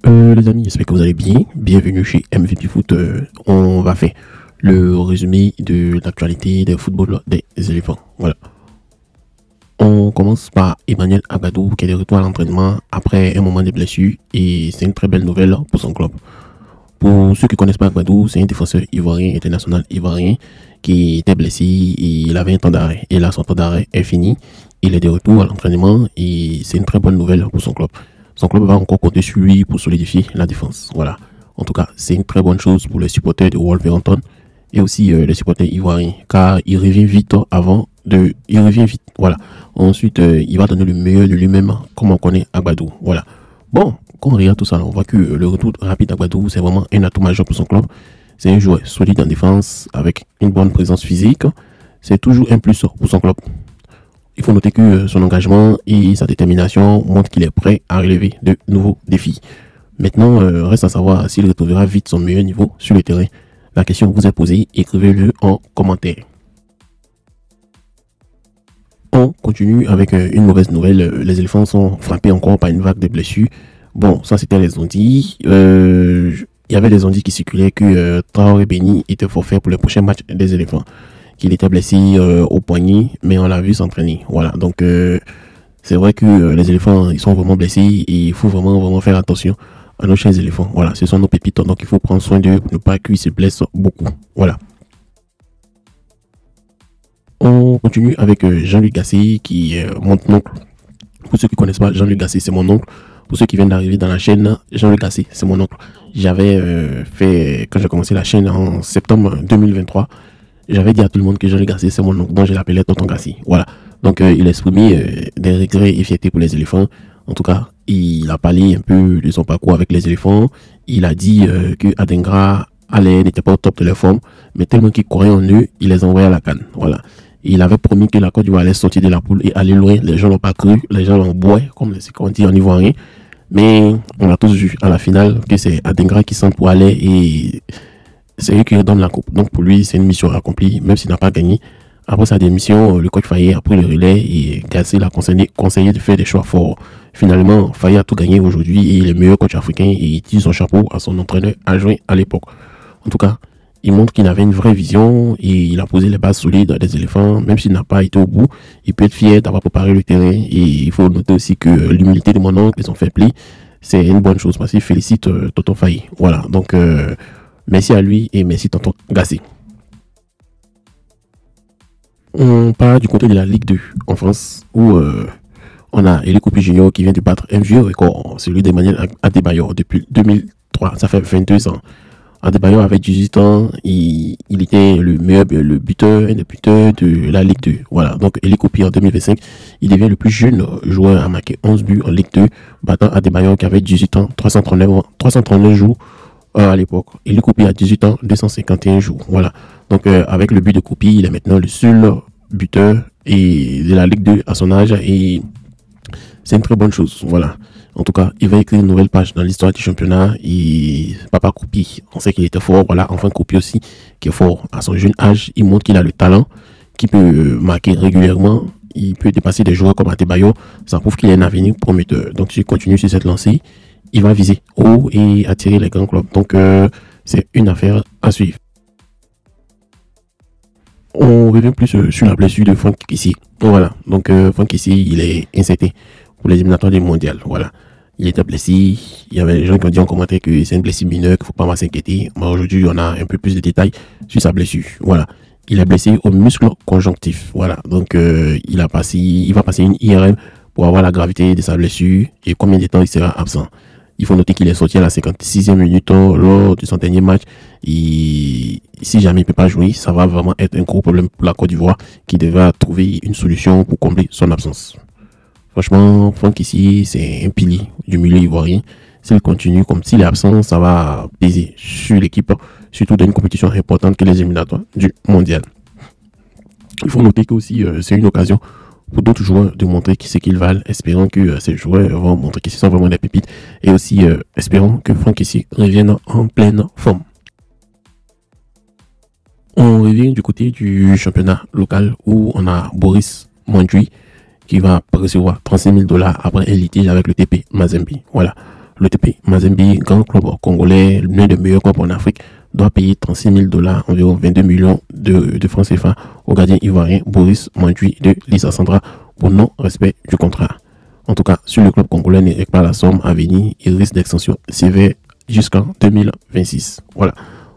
Les amis, j'espère que vous allez bien. Bienvenue chez MVP Foot. On va faire le résumé de l'actualité des football des éléphants. Voilà. On commence par Emmanuel Agbadou qui est de retour à l'entraînement après un moment de blessure et c'est une très belle nouvelle pour son club. Pour ceux qui ne connaissent pas Agbadou, c'est un défenseur ivoirien, international ivoirien qui était blessé et il avait un temps d'arrêt. Et là, son temps d'arrêt est fini. Il est de retour à l'entraînement et c'est une très bonne nouvelle pour son club. Son club va encore compter sur lui pour solidifier la défense. Voilà. En tout cas, c'est une très bonne chose pour les supporters de Wolverhampton et aussi les supporters ivoiriens car il revient vite il revient vite. Voilà. Ensuite, il va donner le meilleur de lui-même comme on connaît Agbadou. Voilà. Bon, quand on regarde tout ça, on voit que le retour rapide d'Agbadou, c'est vraiment un atout majeur pour son club. C'est un joueur solide en défense avec une bonne présence physique. C'est toujours un plus pour son club. Il faut noter que son engagement et sa détermination montrent qu'il est prêt à relever de nouveaux défis. Maintenant, reste à savoir s'il retrouvera vite son meilleur niveau sur le terrain. La question vous est posée, écrivez-le en commentaire. On continue avec une mauvaise nouvelle. Les éléphants sont frappés encore par une vague de blessures. Bon, ça c'était les ondits. Il y avait des ondits qui circulaient que Traoré Béni était forfait pour le prochain match des éléphants. Qu'il était blessé au poignet, mais on l'a vu s'entraîner. Voilà, donc c'est vrai que les éléphants, ils sont vraiment blessés et il faut vraiment faire attention à nos chers éléphants. Voilà, ce sont nos pépites, donc il faut prendre soin d'eux pour ne pas qu'ils se blessent beaucoup. Voilà. On continue avec Jean-Luc Gasset qui est mon oncle. Pour ceux qui ne connaissent pas, Jean-Luc Gasset, c'est mon oncle. Pour ceux qui viennent d'arriver dans la chaîne, Jean-Luc Gasset, c'est mon oncle. J'avais fait, quand j'ai commencé la chaîne en septembre 2023, j'avais dit à tout le monde que Jean-Luc Gasset, c'est mon oncle, donc je l'appelais Tonton Gasset. Voilà. Donc il a exprimé des regrets et fierté pour les éléphants. En tout cas, il a parlé un peu de son parcours avec les éléphants. Il a dit que Adengra n'était pas au top de leur forme, mais tellement qu'il croyait en eux, il les envoyait à la CAN. Voilà. Il avait promis que la Côte d'Ivoire allait sortir de la poule et aller loin. Les gens n'ont pas cru, les gens l'ont boit, comme on dit en ivoirien. Mais on a tous vu à la finale que c'est Adengra qui sent pour aller et c'est eux qui redonnent la coupe. Donc pour lui, c'est une mission accomplie, même s'il n'a pas gagné. Après sa démission, le coach Faye a pris le relais et Gasset l'a conseillé de faire des choix forts. Finalement, Faye a tout gagné aujourd'hui et il est le meilleur coach africain et il tire son chapeau à son entraîneur adjoint à l'époque. En tout cas, il montre qu'il avait une vraie vision et il a posé les bases solides des éléphants, même s'il n'a pas été au bout. Il peut être fier d'avoir préparé le terrain et il faut noter aussi que l'humilité de mon oncle et son fair play, c'est une bonne chose parce qu'il félicite Tonton Faye. Voilà, donc merci à lui et merci Tonton Gasset. On part du côté de la Ligue 2 en France où on a Eli Kopi Junior qui vient de battre un vieux record, celui d'Emmanuel Adebayor depuis 2003, ça fait 22 ans. Adebayor avait 18 ans, il était le buteur, un des buteurs de la Ligue 2. Voilà, donc Eli Kopi en 2025, il devient le plus jeune joueur à marquer 11 buts en Ligue 2, battant Adebayor qui avait 18 ans, 339 jours à l'époque. Eli Kopi a 18 ans, 251 jours. Voilà, donc avec le but de Kopi, il est maintenant le seul buteur de la Ligue 2 à son âge et c'est une très bonne chose. Voilà. En tout cas, il va écrire une nouvelle page dans l'histoire du championnat. Et Papa Kopi, on sait qu'il était fort. Voilà, enfin Kopi aussi, qui est fort à son jeune âge. Il montre qu'il a le talent, qu'il peut marquer régulièrement. Il peut dépasser des joueurs comme Adebayor. Ça prouve qu'il a un avenir prometteur. Donc, s'il continue sur cette lancée, il va viser haut et attirer les grands clubs. Donc, c'est une affaire à suivre. On revient plus sur la blessure de Franck Kessie. Voilà, donc Franck Kessie, il est incertain pour les éliminatoires du mondial. Voilà, il était blessé. Il y avait des gens qui ont dit en commentaire que c'est une blessure mineure, qu'il ne faut pas s'inquiéter. Mais aujourd'hui, on a un peu plus de détails sur sa blessure. Voilà, il est blessé au muscle conjonctif. Voilà, donc il va passer une IRM pour avoir la gravité de sa blessure et combien de temps il sera absent. Il faut noter qu'il est sorti à la 56e minute lors de son dernier match. Et si jamais il ne peut pas jouer, ça va vraiment être un gros problème pour la Côte d'Ivoire qui devra trouver une solution pour combler son absence. Franchement, Franck ici, c'est un pilier du milieu ivoirien. S'il continue comme s'il est absent, ça va peser sur l'équipe, surtout dans une compétition importante que les éliminatoires du mondial. Il faut noter que aussi c'est une occasion pour d'autres joueurs de montrer ce qu'ils valent, espérant que ces joueurs vont montrer qu'ils sont vraiment des pépites et aussi espérant que Franck ici revienne en pleine forme. On revient du côté du championnat local où on a Boris Mondui qui va recevoir 36 000 $ après un litige avec le TP Mazembe. Voilà. le TP Mazembe, grand club congolais, l'un des meilleurs clubs en Afrique, doit payer 36 000 $, environ 22 millions de francs CFA, au gardien ivoirien Boris Mandjui de Lisa Sandra pour non-respect du contrat. En tout cas, si le club congolais ne règle pas la somme à venir, il risque d'extension sévère jusqu'en 2026. Voilà.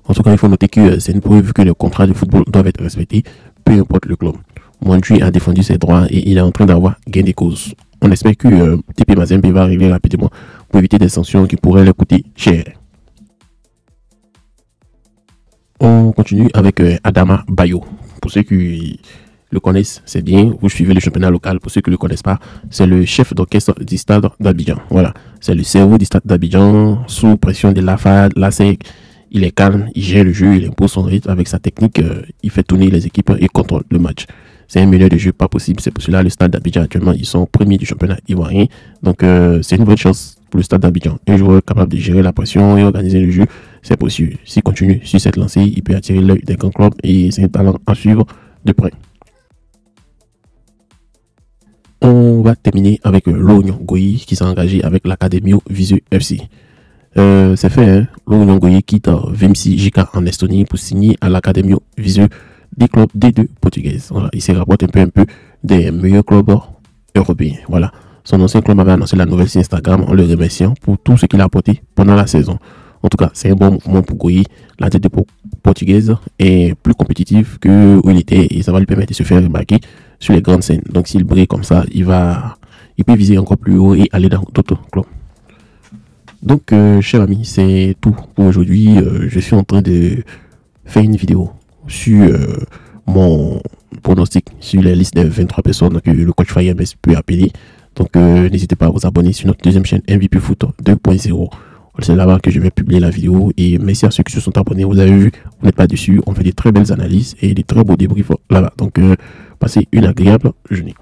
En tout cas, il faut noter que c'est une preuve que les contrats de football doivent être respectés, peu importe le club. Mandjui a défendu ses droits et il est en train d'avoir gain de cause. On espère que TP Mazembe va arriver rapidement pour éviter des sanctions qui pourraient leur coûter cher. On continue avec Adama Bayo. Pour ceux qui le connaissent, c'est bien. Vous suivez le championnat local. Pour ceux qui ne le connaissent pas, c'est le chef d'orchestre du stade d'Abidjan. Voilà. C'est le cerveau du stade d'Abidjan, sous pression de l'AFAD, l'ASEC. Il est calme, il gère le jeu, il impose son rythme avec sa technique. Il fait tourner les équipes et contrôle le match. C'est un milieu de jeu pas possible. C'est pour cela le stade d'Abidjan actuellement, ils sont premiers du championnat ivoirien. Donc c'est une bonne chance pour le stade d'Abidjan. Un joueur capable de gérer la pression et organiser le jeu, c'est possible. S'il continue sur cette lancée, il peut attirer l'œil des grands clubs et c'est un talent à suivre de près. On va terminer avec Lognon Goyi qui s'est engagé avec l'Académie Viseu FC. C'est fait, hein? Lognon Goyi quitte VMC JK en Estonie pour signer à l'Académie Viseu des clubs D2 portugaises. Voilà, il se rapporte un peu des meilleurs clubs européens. Voilà. Son ancien club avait annoncé la nouvelle sur Instagram en le remerciant pour tout ce qu'il a apporté pendant la saison. En tout cas, c'est un bon mouvement pour Goyi. La tête portugaise est plus compétitive que où il était et ça va lui permettre de se faire remarquer sur les grandes scènes. Donc s'il brille comme ça, il peut viser encore plus haut et aller dans d'autres clubs. Donc, chers amis, c'est tout pour aujourd'hui. Je suis en train de faire une vidéo sur mon pronostic sur les listes des 23 personnes que le coach Faye peut appeler. Donc, n'hésitez pas à vous abonner sur notre deuxième chaîne MVP Foot 2.0. C'est là-bas que je vais publier la vidéo. Et merci à ceux qui se sont abonnés. Vous avez vu, vous n'êtes pas dessus. On fait des très belles analyses et des très beaux débriefs là-bas. Donc, passez une agréable journée.